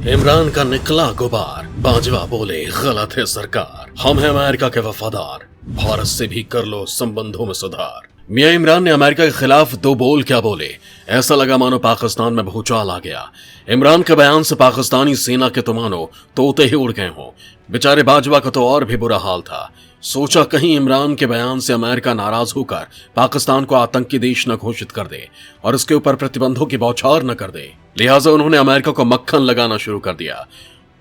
इमरान का निकला गुबार, बाजवा बोले गलत है सरकार, हम हैं अमेरिका के वफादार, भारत से भी कर लो संबंधों में सुधार। मियां इमरान ने अमेरिका के खिलाफ दो बोल क्या बोले, ऐसा लगा मानो पाकिस्तान में भूचाल आ गया। इमरान के बयान से पाकिस्तानी सेना के तो मानो तोते ही उड़ गए हों। बेचारे बाजवा का तो और भी बुरा हाल था। सोचा कहीं इमरान के बयान से अमेरिका नाराज होकर पाकिस्तान को आतंकी देश न घोषित कर दे और उसके ऊपर प्रतिबंधों की बौछार न कर दे। लिहाजा उन्होंने अमेरिका को मक्खन लगाना शुरू कर दिया,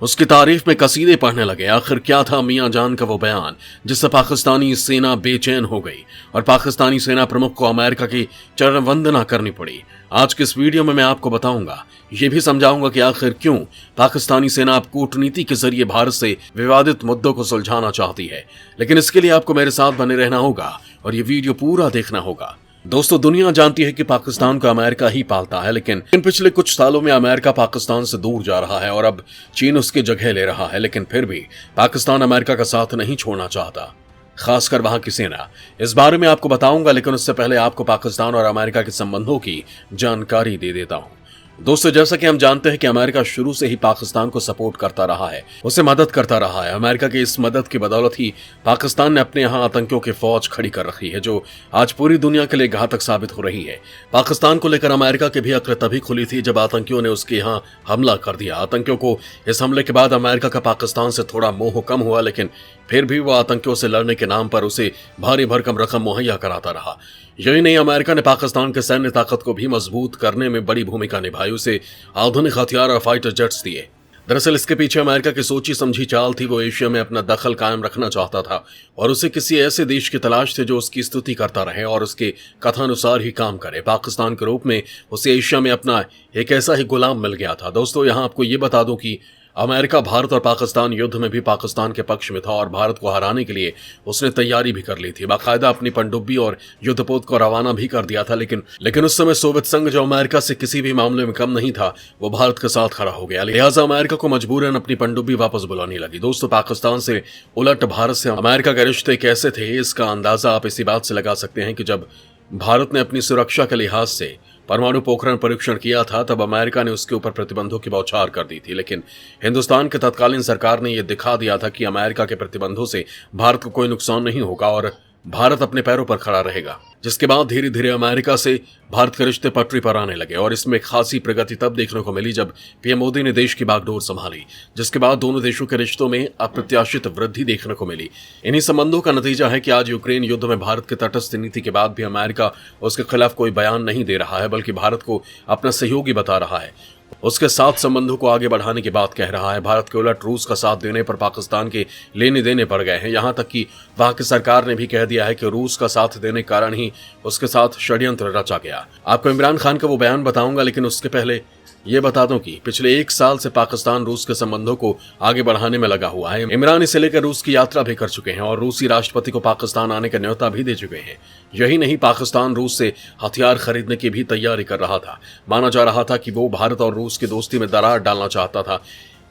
उसकी तारीफ में कसीदे पढ़ने लगे। आखिर क्या था मियां जान का वो बयान जिससे पाकिस्तानी सेना बेचैन हो गई और पाकिस्तानी सेना प्रमुख को अमेरिका की चरण वंदना करनी पड़ी। आज के इस वीडियो में मैं आपको बताऊंगा, ये भी समझाऊंगा कि आखिर क्यों पाकिस्तानी सेना अब कूटनीति के जरिए भारत से विवादित मुद्दों को सुलझाना चाहती है। लेकिन इसके लिए आपको मेरे साथ बने रहना होगा और ये वीडियो पूरा देखना होगा। दोस्तों, दुनिया जानती है कि पाकिस्तान को अमेरिका ही पालता है, लेकिन इन पिछले कुछ सालों में अमेरिका पाकिस्तान से दूर जा रहा है और अब चीन उसकी जगह ले रहा है। लेकिन फिर भी पाकिस्तान अमेरिका का साथ नहीं छोड़ना चाहता, खासकर वहां की सेना। इस बारे में आपको बताऊंगा, लेकिन उससे पहले आपको पाकिस्तान और अमेरिका के संबंधों की जानकारी दे देता हूं। दोस्तों, जैसा कि हम जानते हैं कि अमेरिका शुरू से ही पाकिस्तान को सपोर्ट करता रहा है, उसे मदद करता रहा है। अमेरिका की इस मदद की बदौलत ही पाकिस्तान ने अपने यहाँ आतंकियों की फौज खड़ी कर रखी है, जो आज पूरी दुनिया के लिए घातक साबित हो रही है। पाकिस्तान को लेकर अमेरिका की भी अक्ल तभी खुली थी जब आतंकियों ने उसके यहाँ हमला कर दिया। आतंकियों को इस हमले के बाद अमेरिका का पाकिस्तान से थोड़ा मोह कम हुआ, लेकिन फिर भी वो आतंकियों से लड़ने के नाम पर उसे भारी भरकम रकम मुहैया कराता रहा। यही नहीं, अमेरिका ने पाकिस्तान के सैन्य ताकत को भी मजबूत करने में बड़ी भूमिका निभाई, उसे आधुनिक हथियार और फाइटर जेट्स दिए। दरअसल इसके पीछे अमेरिका की सोची समझी चाल थी। वो एशिया में अपना दखल कायम रखना चाहता था और उसे किसी ऐसे देश की तलाश थी जो उसकी स्तुति करता रहे और उसके कथानुसार ही काम करे। पाकिस्तान के रूप में उसे एशिया में अपना एक ऐसा ही गुलाम मिल गया था। दोस्तों, यहां आपको ये बता दूं कि अमेरिका, भारत और पाकिस्तान युद्ध में भी पाकिस्तान के पक्ष में था और भारत को हराने के लिए उसने तैयारी भी कर ली थी। बाकायदा अपनी पनडुब्बी और युद्धपोत को रवाना भी कर दिया था। लेकिन उस समय सोवियत संघ, जो अमेरिका से किसी भी मामले में कम नहीं था, वो भारत के साथ खड़ा हो गया। लिहाजा अमेरिका को मजबूरन अपनी पनडुब्बी वापस बुलानी लगी। दोस्तों, पाकिस्तान से उलट भारत से अमेरिका के रिश्ते कैसे थे, इसका अंदाजा आप इसी बात से लगा सकते हैं कि जब भारत ने अपनी सुरक्षा के लिहाज से परमाणु पोखरण परीक्षण किया था, तब अमेरिका ने उसके ऊपर प्रतिबंधों की बौछार कर दी थी। लेकिन हिंदुस्तान के तत्कालीन सरकार ने यह दिखा दिया था कि अमेरिका के प्रतिबंधों से भारत को कोई नुकसान नहीं होगा और भारत अपने पैरों पर खड़ा रहेगा। जिसके बाद धीरे धीरे अमेरिका से भारत के रिश्ते पटरी पर आने लगे और इसमें खासी प्रगति तब देखने को मिली जब पीएम मोदी ने देश की बागडोर संभाली, जिसके बाद दोनों देशों के रिश्तों में अप्रत्याशित वृद्धि देखने को मिली। इन्हीं संबंधों का नतीजा है कि आज यूक्रेन युद्ध में भारत की तटस्थ नीति के बाद भी अमेरिका उसके खिलाफ कोई बयान नहीं दे रहा है, बल्कि भारत को अपना सहयोगी बता रहा है, उसके साथ संबंधों को आगे बढ़ाने की बात कह रहा है। भारत के उलट रूस का साथ देने पर पाकिस्तान के लेने देने पड़ गए हैं। यहां तक कि वहां की सरकार ने भी कह दिया है कि रूस का साथ देने के कारण ही उसके साथ षड्यंत्र रचा गया। आपको इमरान खान का वो बयान बताऊंगा, लेकिन उसके पहले ये बता दूं कि पिछले 1 साल से पाकिस्तान रूस के संबंधों को आगे बढ़ाने में लगा हुआ है। इमरान इसे लेकर रूस की यात्रा भी कर चुके हैं और रूसी राष्ट्रपति को पाकिस्तान आने का न्योता भी दे चुके हैं। यही नहीं, पाकिस्तान रूस से हथियार खरीदने की भी तैयारी कर रहा था। माना जा रहा था कि वो भारत और रूस की दोस्ती में दरार डालना चाहता था।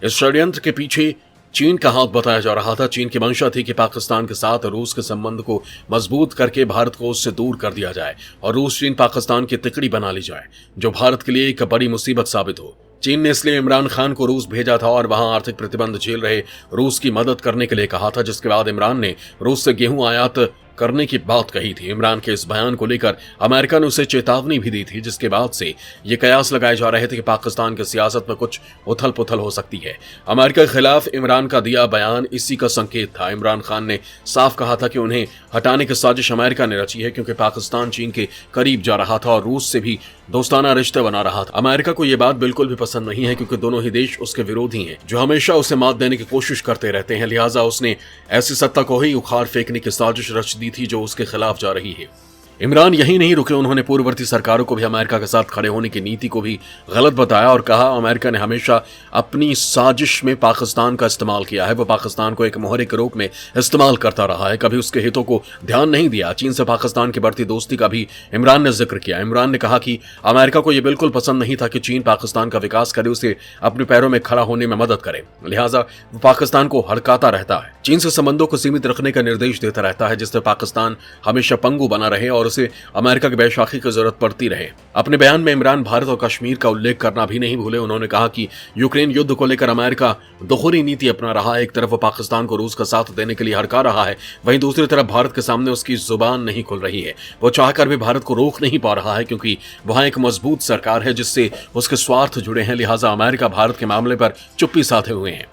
इस षड्यंत्र के पीछे चीन का हाथ बताया जा रहा था। चीन की मंशा थी कि पाकिस्तान के साथ रूस के संबंध को मजबूत करके भारत को उससे दूर कर दिया जाए और रूस चीन पाकिस्तान की तिकड़ी बना ली जाए, जो भारत के लिए एक बड़ी मुसीबत साबित हो। चीन ने इसलिए इमरान खान को रूस भेजा था और वहां आर्थिक प्रतिबंध झेल रहे रूस की मदद करने के लिए कहा था, जिसके बाद इमरान ने रूस से गेहूं आयात करने की बात कही थी। इमरान के इस बयान को लेकर अमेरिका ने उसे चेतावनी भी दी थी, जिसके बाद से ये कयास लगाए जा रहे थे कि पाकिस्तान की सियासत में कुछ उथल पुथल हो सकती है। अमेरिका के खिलाफ इमरान का दिया बयान इसी का संकेत था। इमरान खान ने साफ कहा था कि उन्हें हटाने की साजिश अमेरिका ने रची है, क्योंकि पाकिस्तान चीन के करीब जा रहा था और रूस से भी दोस्ताना रिश्ते बना रहा था। अमेरिका को यह बात बिल्कुल भी पसंद नहीं है, क्योंकि दोनों ही देश उसके विरोधी हैं, जो हमेशा उसे मात देने की कोशिश करते रहते हैं। लिहाजा उसने ऐसी सत्ता को ही उखाड़ फेंकने की साजिश रच दी थी जो उसके खिलाफ जा रही है। इमरान यही नहीं रुके, उन्होंने पूर्ववर्ती सरकारों को भी अमेरिका के साथ खड़े होने की नीति को भी गलत बताया और कहा अमेरिका ने हमेशा अपनी साजिश में पाकिस्तान का इस्तेमाल किया है। वो पाकिस्तान को एक मोहरे के रूप में इस्तेमाल करता रहा है, कभी उसके हितों को ध्यान नहीं दिया। चीन से पाकिस्तान की बढ़ती दोस्ती का भी इमरान ने जिक्र किया। इमरान ने कहा कि अमेरिका को यह बिल्कुल पसंद नहीं था कि चीन पाकिस्तान का विकास करे, उसे अपने पैरों में खड़ा होने में मदद करे। लिहाजा वो पाकिस्तान को हड़काता रहता है, चीन से संबंधों को सीमित रखने का निर्देश देता रहता है, जिससे पाकिस्तान हमेशा पंगु बना रहे और और उसे अमेरिका की बैसाखी की जरूरत पड़ती रहे। अपने बयान में इमरान भारत और कश्मीर का उल्लेख करना भी नहीं भूले। उन्होंने कहा कि यूक्रेन युद्ध को लेकर अमेरिका दोहरी नीति अपना रहा है। एक तरफ वो पाकिस्तान को रूस का साथ देने के लिए हड़का रहा है, वहीं दूसरी तरफ भारत के सामने उसकी जुबान नहीं खुल रही है। वो चाहकर भी भारत को रोक नहीं पा रहा है, क्योंकि वहां एक मजबूत सरकार है जिससे उसके स्वार्थ जुड़े हैं। लिहाजा अमेरिका भारत के मामले पर चुप्पी साधे हुए हैं।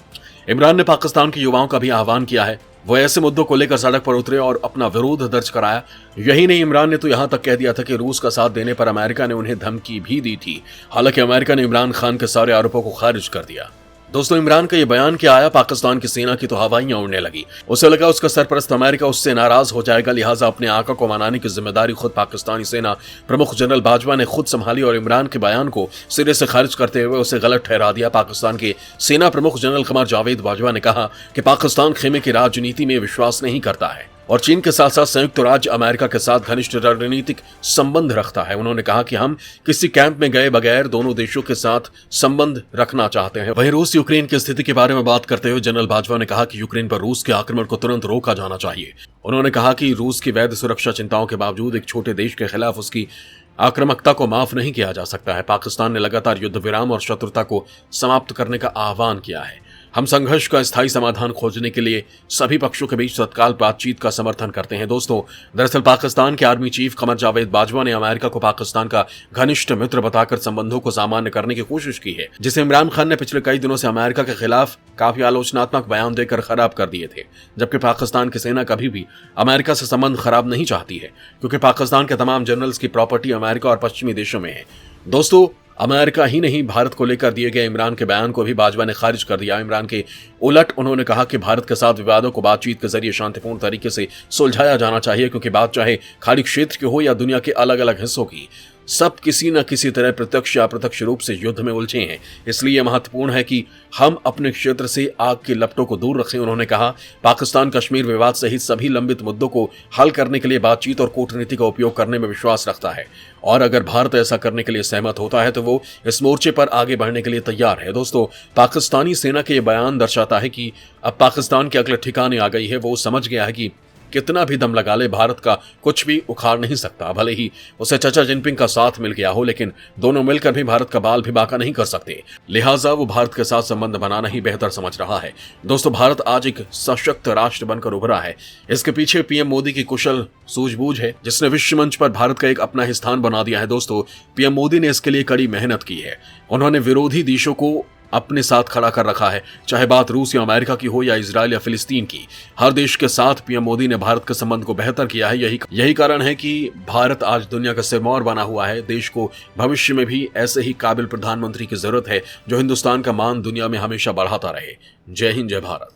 इमरान ने पाकिस्तान के युवाओं का भी आह्वान किया है, वो ऐसे मुद्दों को लेकर सड़क पर उतरे और अपना विरोध दर्ज कराया। यही नहीं, इमरान ने तो यहां तक कह दिया था कि रूस का साथ देने पर अमेरिका ने उन्हें धमकी भी दी थी। हालांकि अमेरिका ने इमरान खान के सारे आरोपों को खारिज कर दिया। दोस्तों, इमरान का ये बयान क्या आया, पाकिस्तान की सेना की तो हवाइयां उड़ने लगी। उसे लगा उसका सरपरस्त अमेरिका उससे नाराज हो जाएगा, लिहाजा अपने आका को मनाने की जिम्मेदारी खुद पाकिस्तानी सेना प्रमुख जनरल बाजवा ने खुद संभाली और इमरान के बयान को सिरे से खारिज करते हुए उसे गलत ठहरा दिया। पाकिस्तान के सेना प्रमुख जनरल कमर जावेद बाजवा ने कहा कि पाकिस्तान खेमे की राजनीति में विश्वास नहीं करता है और चीन के साथ साथ संयुक्त राज्य अमेरिका के साथ घनिष्ठ रणनीतिक संबंध रखता है। उन्होंने कहा कि हम किसी कैंप में गए बगैर दोनों देशों के साथ संबंध रखना चाहते हैं। वहीं रूस यूक्रेन की स्थिति के बारे में बात करते हुए जनरल बाजवा ने कहा कि यूक्रेन पर रूस के आक्रमण को तुरंत रोका जाना चाहिए। उन्होंने कहा कि रूस की वैध सुरक्षा चिंताओं के बावजूद एक छोटे देश के खिलाफ उसकी आक्रामकता को माफ नहीं किया जा सकता है। पाकिस्तान ने लगातार युद्ध विराम और शत्रुता को समाप्त करने का आह्वान किया है। हम संघर्ष का स्थायी समाधान खोजने के लिए सभी पक्षों के बीच तत्काल बातचीत का समर्थन करते हैं। दोस्तों, दरअसल पाकिस्तान के आर्मी चीफ कमर जावेद बाजवा ने अमेरिका को पाकिस्तान का घनिष्ठ मित्र बताकर संबंधों को सामान्य करने की कोशिश की है, जिसे इमरान खान ने पिछले कई दिनों से अमेरिका के खिलाफ काफी आलोचनात्मक बयान देकर खराब कर दिए थे। जबकि पाकिस्तान की सेना कभी भी अमेरिका से संबंध खराब नहीं चाहती है, क्योंकि पाकिस्तान के तमाम जनरल्स की प्रॉपर्टी अमेरिका और पश्चिमी देशों में है। दोस्तों, अमेरिका ही नहीं, भारत को लेकर दिए गए इमरान के बयान को भी बाजवा ने खारिज कर दिया। इमरान के उलट उन्होंने कहा कि भारत के साथ विवादों को बातचीत के जरिए शांतिपूर्ण तरीके से सुलझाया जाना चाहिए, क्योंकि बात चाहे खाड़ी क्षेत्र की हो या दुनिया के अलग अलग हिस्सों की, सब किसी न किसी तरह प्रत्यक्ष या अप्रत्यक्ष रूप से युद्ध में उलझे हैं। इसलिए यह महत्वपूर्ण है कि हम अपने क्षेत्र से आग की लपटों को दूर रखें। उन्होंने कहा, पाकिस्तान कश्मीर विवाद सहित सभी लंबित मुद्दों को हल करने के लिए बातचीत और कूटनीति का उपयोग करने में विश्वास रखता है और अगर भारत ऐसा करने के लिए सहमत होता है तो वो इस मोर्चे पर आगे बढ़ने के लिए तैयार है। दोस्तों, पाकिस्तानी सेना के ये बयान दर्शाता है कि अब पाकिस्तान की अकल ठिकाने आ गई है। वो समझ गया है कि कितना भी दम लगा ले, भारत का कुछ भी उखाड़ नहीं सकता। भले ही उसे चाचा जिनपिंग का साथ मिल गया हो, लेकिन दोनों मिलकर भी भारत का बाल भी बांका नहीं कर सकते। लिहाजा वो भारत के साथ संबंध बनाना ही बेहतर समझ रहा है। दोस्तों, भारत आज एक सशक्त राष्ट्र बनकर उभरा है। इसके पीछे पीएम मोदी की कुशल सूझबूझ है, जिसने विश्व मंच पर भारत का एक अपना ही स्थान बना दिया है। दोस्तों, पीएम मोदी ने इसके लिए कड़ी मेहनत की है। उन्होंने विरोधी देशों को अपने साथ खड़ा कर रखा है, चाहे बात रूस या अमेरिका की हो या इजराइल या फिलिस्तीन की। हर देश के साथ पीएम मोदी ने भारत के संबंध को बेहतर किया है। यही कारण है कि भारत आज दुनिया का सिरमौर बना हुआ है। देश को भविष्य में भी ऐसे ही काबिल प्रधानमंत्री की जरूरत है, जो हिंदुस्तान का मान दुनिया में हमेशा बढ़ाता रहे। जय हिंद, जय भारत।